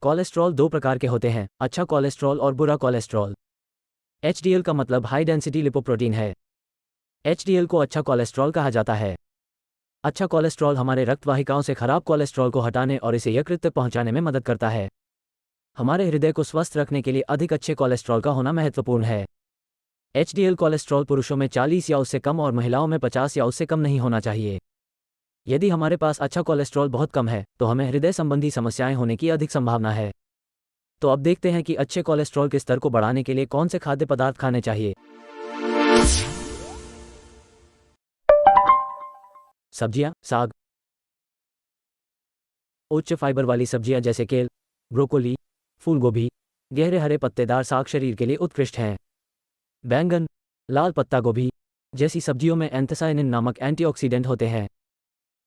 Cholesterol दो प्रकार के होते हैं, अच्छा कोलेस्ट्रॉल और बुरा कोलेस्ट्रॉल। HDL का मतलब हाई डेंसिटी लिपोप्रोटीन है। HDL को अच्छा कोलेस्ट्रॉल कहा जाता है। अच्छा कोलेस्ट्रॉल हमारे रक्त वाहिकाओं से खराब कोलेस्ट्रॉल को हटाने और इसे यकृत तक पहुंचाने में मदद करता है। हमारे हृदय को स्वस्थ रखने के लिए अधिक अच्छे कोलेस्ट्रॉल का होना महत्वपूर्ण है। HDL कोलेस्ट्रॉल पुरुषों में 40 या उससे कम और महिलाओं में 50 या उससे कम नहीं होना चाहिए। यदि हमारे पास अच्छा कोलेस्ट्रॉल बहुत कम है तो हमें हृदय संबंधी समस्याएं होने की अधिक संभावना है। तो अब देखते हैं कि अच्छे कोलेस्ट्रॉल के स्तर को बढ़ाने के लिए कौन से खाद्य पदार्थ खाने चाहिए। सब्जियां, साग। उच्च फाइबर वाली सब्जियां जैसे केल, ब्रोकोली, फूलगोभी, गहरे हरे पत्तेदार साग शरीर के लिए उत्कृष्ट हैं। बैंगन, लाल पत्ता गोभी जैसी सब्जियों में एंथोसायनिन नामक एंटीऑक्सीडेंट होते हैं।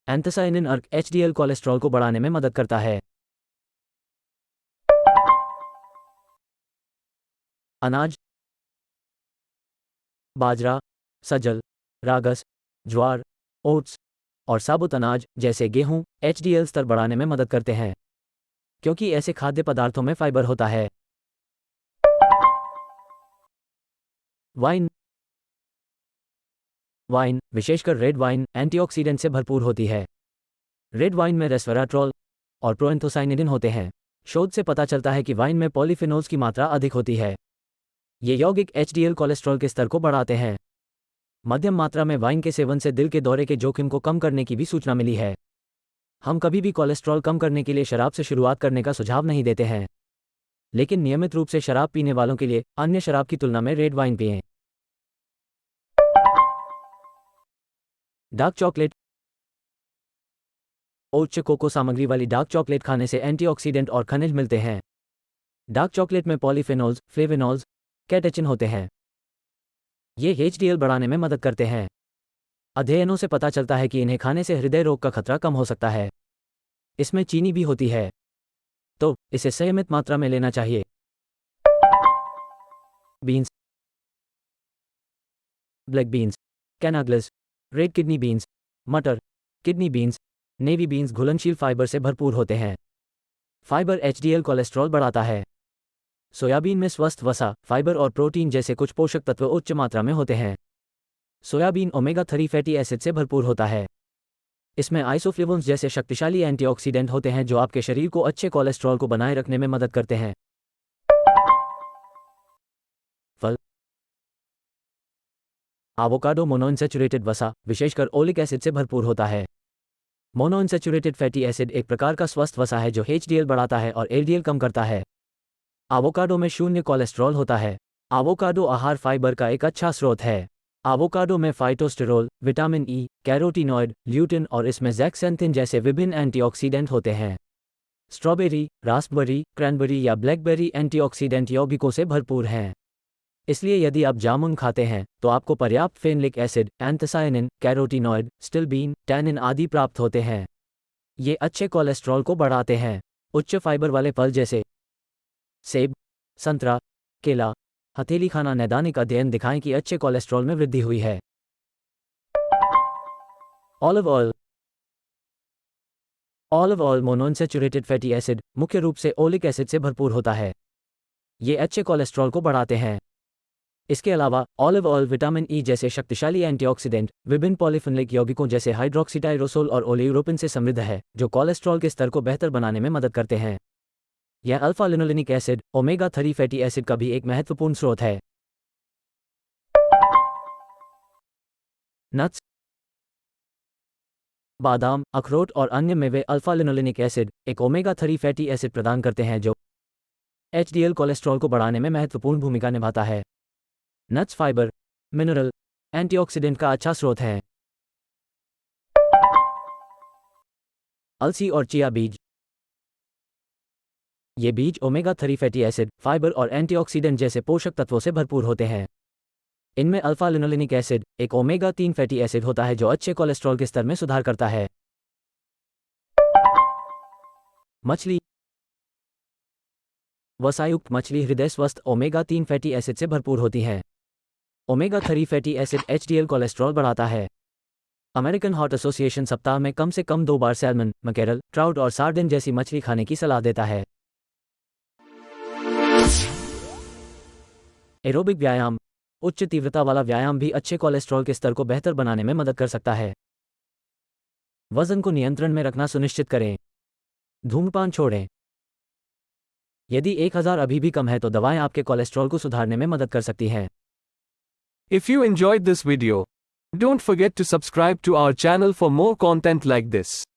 एंथोसायनिन अर्क HDL कोलेस्ट्रॉल को बढ़ाने में मदद करता है। अनाज, बाजरा, सजल, रागस, ज्वार, ओट्स और साबुत अनाज जैसे गेहूं HDL स्तर बढ़ाने में मदद करते हैं, क्योंकि ऐसे खाद्य पदार्थों में फाइबर होता है। वाइन, विशेषकर रेड वाइन एंटीऑक्सीडेंट से भरपूर होती है। रेड वाइन में रेस्वेराट्रोल और प्रोएंथोसाइनिडिन होते हैं। शोध से पता चलता है कि वाइन में पॉलीफिनोल्स की मात्रा अधिक होती है। ये यौगिक HDL कोलेस्ट्रॉल के स्तर को बढ़ाते हैं। मध्यम मात्रा में वाइन के सेवन से दिल के दौरे के जोखिम को कम करने की भी सूचना मिली है। हम कभी भी कोलेस्ट्रॉल कम करने के लिए शराब से शुरुआत करने का सुझाव नहीं देते हैं, लेकिन नियमित रूप से शराब पीने वालों के लिए अन्य शराब की तुलना में रेड वाइन पिएं। डार्क चॉकलेट, उच्च कोको सामग्री वाली डार्क चॉकलेट खाने से एंटीऑक्सीडेंट और खनिज मिलते हैं। डार्क चॉकलेट में पॉलीफेनोल्स, फ्लेवेनॉल्स, कैटेचिन होते हैं। ये HDL बढ़ाने में मदद करते हैं। अध्ययनों से पता चलता है कि इन्हें खाने से हृदय रोग का खतरा कम हो सकता है। इसमें चीनी भी होती है, तो इसे संयमित मात्रा में लेना चाहिए। बीन्स, ब्लैक बीन्स, कैनाग्लस, रेड किडनी बीन्स, मटर, किडनी बीन्स, नेवी बीन्स घुलनशील फाइबर से भरपूर होते हैं। फाइबर HDL कोलेस्ट्रॉल बढ़ाता है। सोयाबीन में स्वस्थ वसा, फाइबर और प्रोटीन जैसे कुछ पोषक तत्व उच्च मात्रा में होते हैं। सोयाबीन ओमेगा 3 फैटी एसिड से भरपूर होता है। इसमें आइसोफ्लेवोन्स जैसे शक्तिशाली एंटीऑक्सीडेंट होते हैं जो आपके शरीर को अच्छे कोलेस्ट्रॉल को बनाए रखने में मदद करते हैं। फल, एवोकाडो मोनोइनसैचुरेटेड वसा, विशेषकर ओलिक एसिड से भरपूर होता है। मोनोइनसैचुरेटेड फैटी एसिड एक प्रकार का स्वस्थ वसा है जो HDL बढ़ाता है और LDL कम करता है। एवोकाडो में शून्य कोलेस्ट्रॉल होता है। एवोकाडो आहार फाइबर का एक अच्छा स्रोत है। एवोकाडो में phytosterol, vitamin E, carotenoid, lutein और इसमें ज़ैक्सेंथिन जैसे विभिन्न एंटीऑक्सीडेंट होते हैं। स्ट्रॉबेरी, रास्पबेरी, क्रैनबेरी या ब्लैकबेरी एंटीऑक्सीडेंट यौगिकों से भरपूर हैं। इसलिए यदि आप जामुन खाते हैं तो आपको पर्याप्त फेनलिक एसिड, एंथोसायनिन, कैरोटीनॉइड, स्टिल्बीन, टैनिन आदि प्राप्त होते हैं। ये अच्छे कोलेस्ट्रॉल को बढ़ाते हैं। उच्च फाइबर वाले फल जैसे सेब, संतरा, केला, हथेली खाना नैदानिक अध्ययन दिखाएं कि अच्छे कोलेस्ट्रॉल में वृद्धि हुई है। ऑलिव ऑयल, मोनोइनसैचुरेटेड फैटी एसिड मुख्य रूप से ओलिक एसिड से भरपूर होता है। ये अच्छे कोलेस्ट्रॉल को बढ़ाते हैं। इसके अलावा ऑलिव ऑयल विटामिन E जैसे शक्तिशाली एंटीऑक्सीडेंट, विभिन्न पॉलीफेनोलिक यौगिकों जैसे हाइड्रोक्सीटाइरोसोल और ओलेयूरोपिन से समृद्ध है, जो कोलेस्ट्रॉल के स्तर को बेहतर बनाने में मदद करते हैं। यह alpha linolenic acid, omega 3 fatty acid का भी एक महत्वपूर्ण स्रोत है। नट्स, बादाम, अखरोट और अन्य मेवे अल्फा लिनोलेनिक एसिड, एक ओमेगा 3 फैटी एसिड प्रदान करते हैं जो HDL कोलेस्ट्रॉल को बढ़ाने में महत्वपूर्ण भूमिका निभाता है। नट्स फाइबर, मिनरल, एंटीऑक्सीडेंट का अच्छा स्रोत हैं। अलसी और चिया बीज, ये बीज ओमेगा 3 फैटी एसिड, फाइबर और एंटीऑक्सीडेंट जैसे पोषक तत्वों से भरपूर होते हैं। इनमें अल्फा लिनोलेनिक एसिड, एक ओमेगा 3 फैटी एसिड होता है जो अच्छे कोलेस्ट्रॉल के स्तर में सुधार करता है। मछली, वसायुक्त मछली हृदय स्वस्थ ओमेगा 3 फैटी एसिड से भरपूर होती हैं। Omega 3 fatty acid HDL cholesterol बढ़ाता है। अमेरिकन हार्ट एसोसिएशन सप्ताह में कम से कम 2 बार सैल्मन, मैकेरल, ट्राउट और सार्डिन जैसी मछली खाने की सलाह देता है। एरोबिक व्यायाम, उच्च तीव्रता वाला व्यायाम भी अच्छे कोलेस्ट्रॉल के स्तर को बेहतर बनाने में मदद कर सकता है। वजन को नियंत्रण में रखना सुनिश्चित करें। धूम्रपान छोड़ें। यदि 1000 अभी भी कम है तो दवाएं आपके कोलेस्ट्रॉल को सुधारने में मदद कर सकती हैं। If you enjoyed this video, don't forget to subscribe to our channel for more content like this.